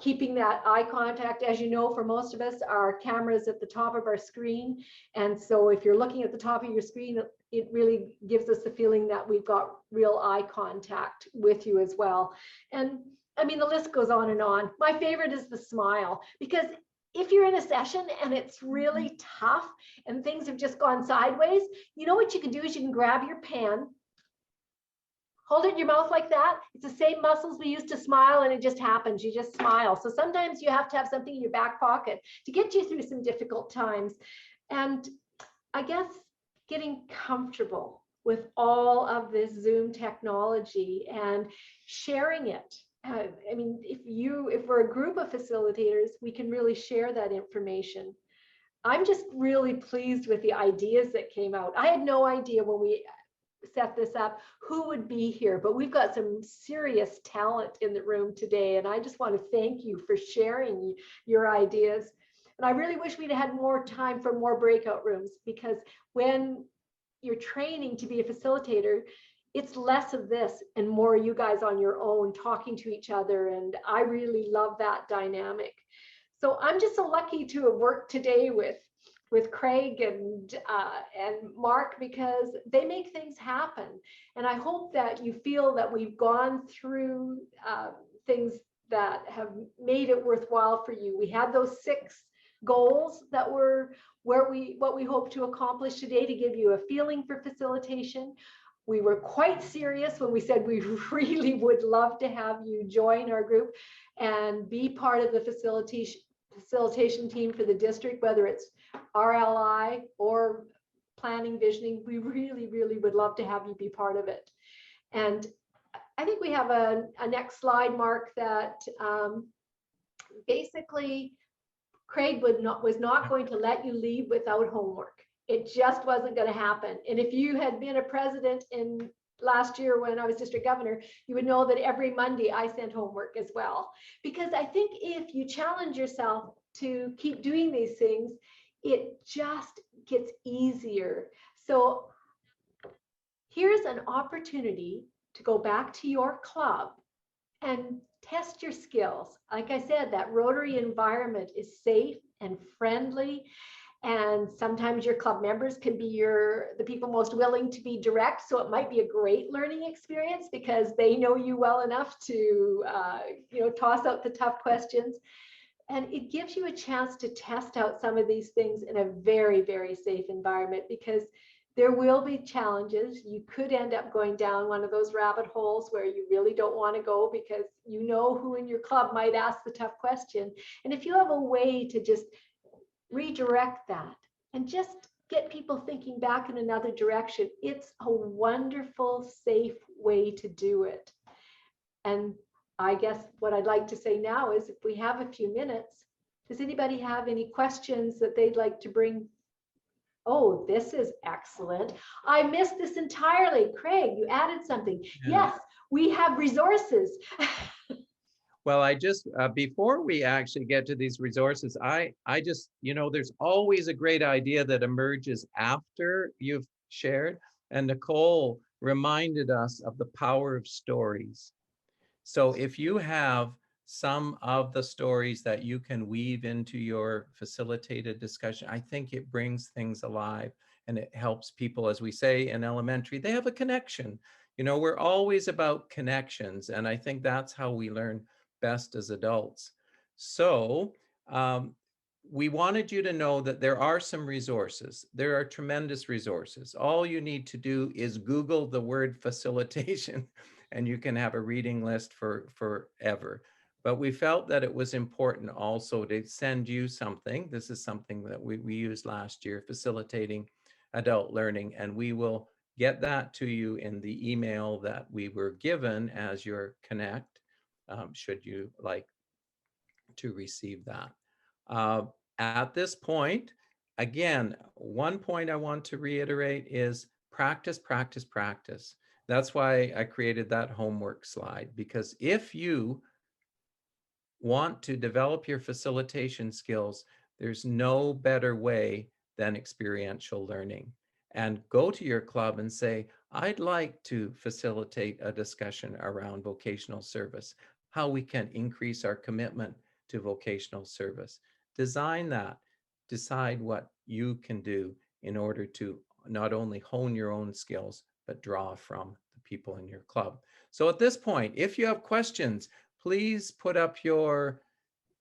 Keeping that eye contact. As you know, for most of us, our camera is at the top of our screen. And so if you're looking at the top of your screen, it really gives us the feeling that we've got real eye contact with you as well. And I mean, the list goes on and on. My favorite is the smile, because if you're in a session and it's really tough and things have just gone sideways, you know what you can do is you can grab your pen, hold it in your mouth like that. It's the same muscles we use to smile, and it just happens. You just smile. So sometimes you have to have something in your back pocket to get you through some difficult times. And I guess getting comfortable with all of this Zoom technology and sharing it. I mean, if we're a group of facilitators, we can really share that information. I'm just really pleased with the ideas that came out. I had no idea when we set this up who would be here, but we've got some serious talent in the room today, and I just want to thank you for sharing your ideas. And I really wish we'd had more time for more breakout rooms, because when you're training to be a facilitator, it's less of this and more you guys on your own talking to each other, and I really love that dynamic. So I'm just so lucky to have worked today with Craig and Mark, because they make things happen. And I hope that you feel that we've gone through things that have made it worthwhile for you. We had those 6 goals that were what we hope to accomplish today, to give you a feeling for facilitation. We were quite serious when we said we really would love to have you join our group and be part of the facilitation team for the district, whether it's RLI or planning, visioning. We really, really would love to have you be part of it. And I think we have a next slide, Mark, that basically Craig was not going to let you leave without homework. It just wasn't going to happen. And if you had been a president in last year when I was district governor, you would know that every Monday I sent homework as well. Because I think if you challenge yourself to keep doing these things, it just gets easier. So here's an opportunity to go back to your club and test your skills. Like I said, that Rotary environment is safe and friendly. And sometimes your club members can be the people most willing to be direct. So it might be a great learning experience because they know you well enough to toss out the tough questions. And it gives you a chance to test out some of these things in a very, very safe environment, because there will be challenges. You could end up going down one of those rabbit holes where you really don't want to go because you know who in your club might ask the tough question. And if you have a way to just redirect that and just get people thinking back in another direction, it's a wonderful, safe way to do it. And I guess what I'd like to say now is, if we have a few minutes, does anybody have any questions that they'd like to bring? Oh, this is excellent. I missed this entirely. Craig, you added something. Yeah. Yes, we have resources. Well, I just, before we actually get to these resources, I just, there's always a great idea that emerges after you've shared. And Nicole reminded us of the power of stories. So if you have some of the stories that you can weave into your facilitated discussion, I think it brings things alive and it helps people, as we say in elementary, they have a connection. We're always about connections. And I think that's how we learn best as adults. So we wanted you to know that there are some resources. There are tremendous resources. All you need to do is Google the word facilitation and you can have a reading list for forever. But we felt that it was important also to send you something. This is something that we used last year, Facilitating Adult Learning, and we will get that to you in the email that we were given as your Connect, should you like to receive that. At this point, again, one point I want to reiterate is practice, practice, practice. That's why I created that homework slide, because if you want to develop your facilitation skills, there's no better way than experiential learning. And go to your club and say, I'd like to facilitate a discussion around vocational service, how we can increase our commitment to vocational service. Design that, decide what you can do in order to not only hone your own skills, but draw from the people in your club. So at this point, if you have questions, please put up your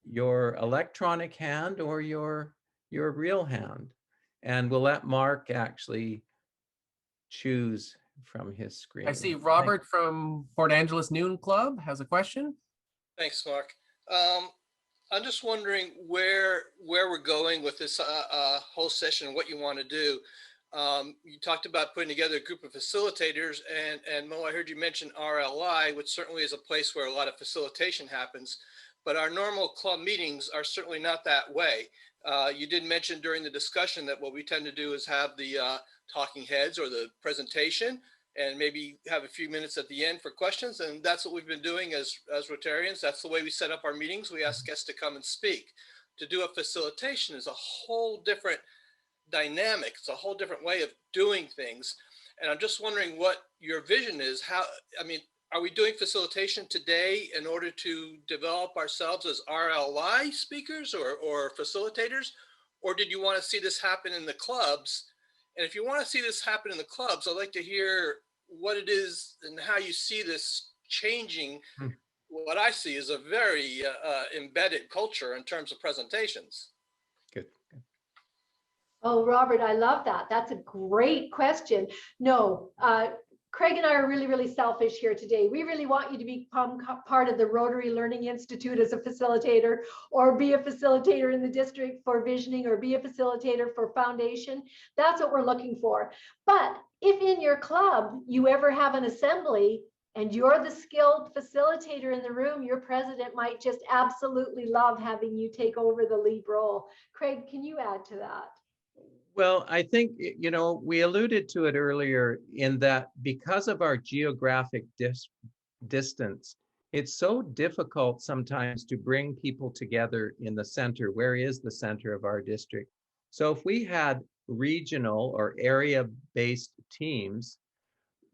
electronic hand or your real hand, and we'll let Mark actually choose from his screen. I see Robert from Port Angeles Noon Club has a question. Thanks, Mark. I'm just wondering where we're going with this whole session and what you want to do. You talked about putting together a group of facilitators, and Mo, I heard you mention RLI, which certainly is a place where a lot of facilitation happens, but our normal club meetings are certainly not that way. You did mention during the discussion that what we tend to do is have the talking heads or the presentation, and maybe have a few minutes at the end for questions. And that's what we've been doing as Rotarians. That's the way we set up our meetings. We ask guests to come and speak. To do a facilitation is a whole different dynamic. It's a whole different way of doing things. And I'm just wondering what your vision is. Are we doing facilitation today in order to develop ourselves as RLI speakers or facilitators? or did you want to see this happen in the clubs? And if you want to see this happen in the clubs, I'd like to hear what it is and how you see this changing. What I see is a very embedded culture in terms of presentations. Good. Oh, Robert, I love that. That's a great question. No, Craig and I are really, really selfish here today. We really want you to become part of the Rotary Learning Institute as a facilitator, or be a facilitator in the district for visioning, or be a facilitator for foundation. That's what we're looking for. But if in your club you ever have an assembly and you're the skilled facilitator in the room, your president might just absolutely love having you take over the lead role. Craig, can you add to that? Well, I think, we alluded to it earlier in that because of our geographic distance, it's so difficult sometimes to bring people together in the center. Where is the center of our district? So if we had regional or area-based teams,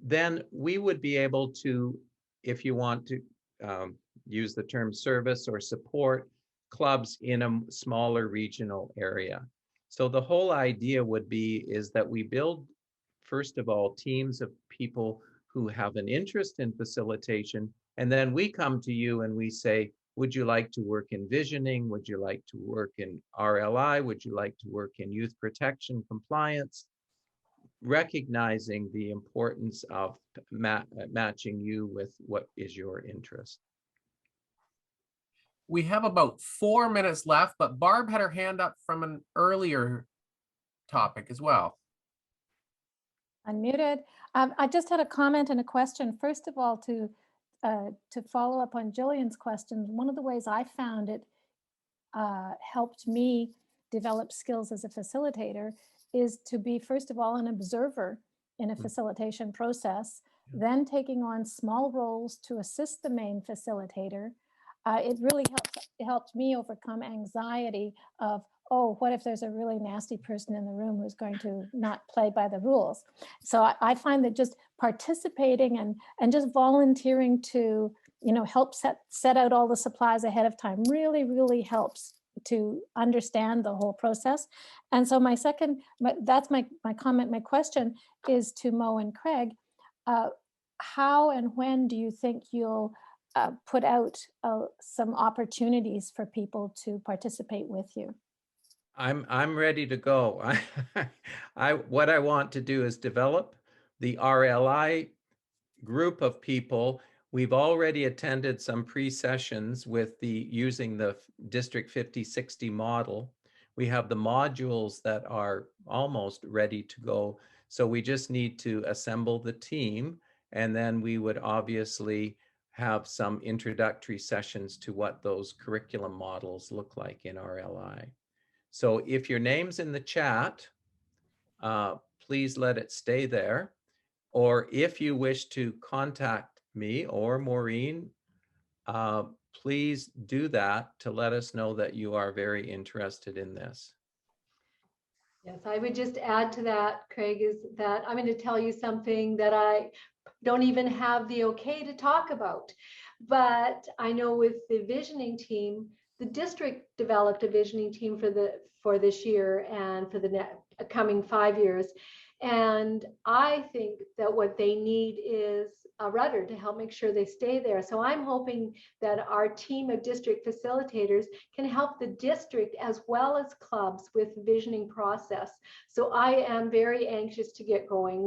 then we would be able to, if you want to use the term service or support clubs in a smaller regional area. So the whole idea would be is that we build, first of all, teams of people who have an interest in facilitation, and then we come to you and we say, would you like to work in visioning? Would you like to work in RLI? Would you like to work in youth protection compliance? Recognizing the importance of matching you with what is your interest. We have about 4 minutes left, but Barb had her hand up from an earlier topic as well. Unmuted. I just had a comment and a question. First of all, to follow up on Jillian's question, one of the ways I found it helped me develop skills as a facilitator is to be, first of all, an observer in a facilitation process, then taking on small roles to assist the main facilitator. It really helped me overcome anxiety of, oh, what if there's a really nasty person in the room who's going to not play by the rules? So I find that just participating and just volunteering to, help set out all the supplies ahead of time really, really helps to understand the whole process. And so that's my comment. My question is to Mo and Craig. How and when do you think you'll put out some opportunities for people to participate with you? I'm ready to go. What I want to do is develop the RLI group of people. We've already attended some pre-sessions with using the District 5060 model. We have the modules that are almost ready to go. So we just need to assemble the team, and then we would obviously have some introductory sessions to what those curriculum models look like in RLI. So if your name's in the chat, please let it stay there. Or if you wish to contact me or Maureen, please do that to let us know that you are very interested in this. Yes, I would just add to that, Craig, is that I'm going to tell you something that I don't even have the okay to talk about. But I know with the visioning team, the district developed a visioning team for this year and for the coming 5 years. And I think that what they need is a rudder to help make sure they stay there. So I'm hoping that our team of district facilitators can help the district as well as clubs with the visioning process. So I am very anxious to get going.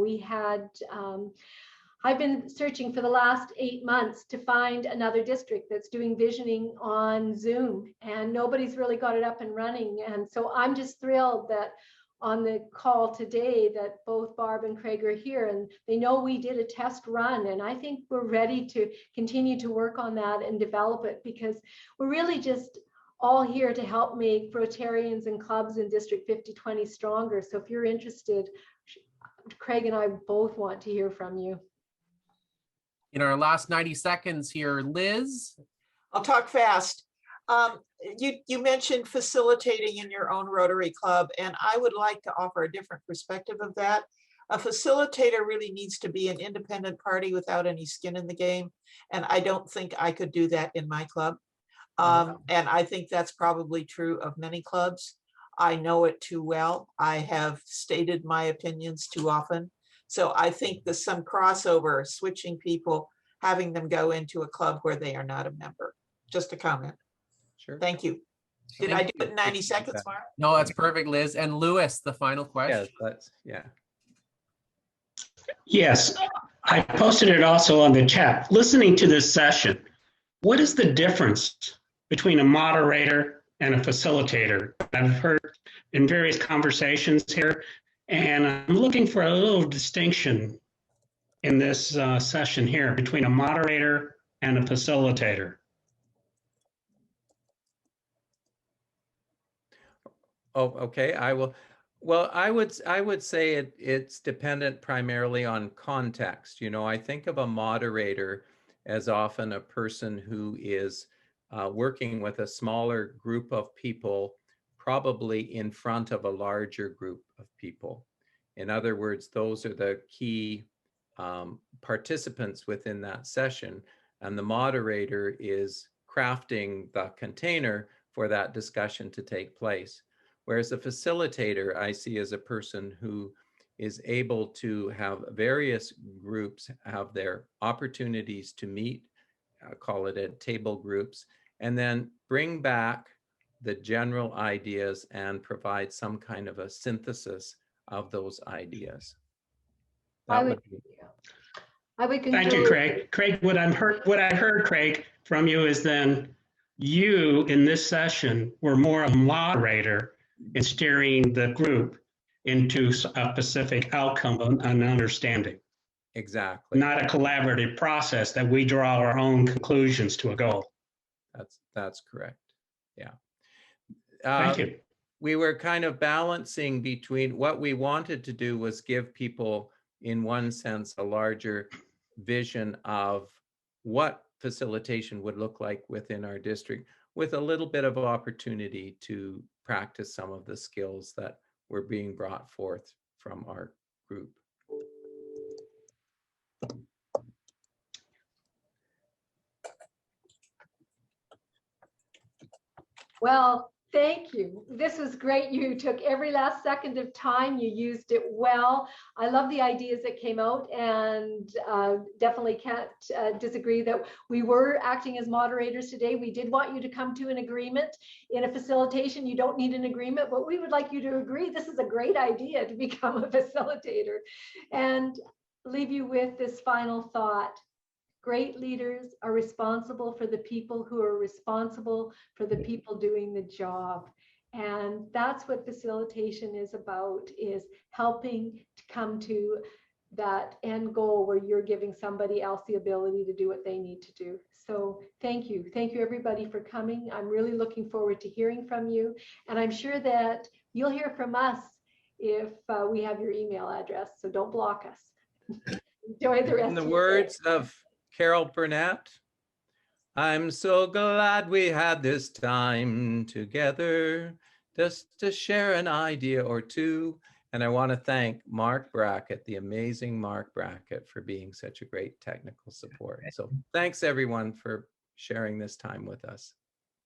I've been searching for the last 8 months to find another district that's doing visioning on Zoom, and nobody's really got it up and running. And so I'm just thrilled that on the call today that both Barb and Craig are here, and they know we did a test run, and I think we're ready to continue to work on that and develop it, because we're really just all here to help make Rotarians and clubs in District 5020 stronger. So if you're interested, Craig and I both want to hear from you. In our last 90 seconds here, Liz. I'll talk fast. You mentioned facilitating in your own Rotary Club, and I would like to offer a different perspective of that. A facilitator really needs to be an independent party without any skin in the game, and I don't think I could do that in my club. And I think that's probably true of many clubs. I know it too well. I have stated my opinions too often. So I think there's some crossover, switching people, having them go into a club where they are not a member. Just a comment. Sure. Thank you. Did I do it in 90 seconds, Mark? No, that's perfect, Liz. And Lewis, the final question. Yeah. Yes, I posted it also on the chat. Listening to this session, what is the difference between a moderator and a facilitator? I've heard in various conversations here, and I'm looking for a little distinction in this session here between a moderator and a facilitator. Oh, okay. I will. Well, I would say it's dependent primarily on context. You know, I think of a moderator as often a person who is working with a smaller group of people, probably in front of a larger group of people. In other words, those are the key participants within that session, and the moderator is crafting the container for that discussion to take place. Whereas a facilitator, I see as a person who is able to have various groups have their opportunities to meet, call it at table groups, and then bring back the general ideas and provide some kind of a synthesis of those ideas. I would concur. Thank you, Craig. Craig, what I heard, Craig, from you is then you in this session were more a moderator in steering the group into a specific outcome and understanding. Exactly. Not a collaborative process that we draw our own conclusions to a goal. That's correct. Yeah. Thank you. We were kind of balancing between what we wanted to do was give people, in one sense, a larger vision of what facilitation would look like within our district, with a little bit of opportunity to practice some of the skills that were being brought forth from our group. Well, thank you. This was great. You took every last second of time. You used it well. I love the ideas that came out, and definitely can't disagree that we were acting as moderators today. We did want you to come to an agreement. In a facilitation, you don't need an agreement, but we would like you to agree this is a great idea to become a facilitator. And leave you with this final thought. Great leaders are responsible for the people who are responsible for the people doing the job. And that's what facilitation is about, is helping to come to that end goal where you're giving somebody else the ability to do what they need to do. So thank you. Thank you, everybody, for coming. I'm really looking forward to hearing from you. And I'm sure that you'll hear from us if we have your email address. So don't block us. Enjoy the rest In the of your words day. of Carol Burnett, I'm so glad we had this time together just to share an idea or two. And I want to thank Mark Brackett, the amazing Mark Brackett, for being such a great technical support. So thanks everyone for sharing this time with us.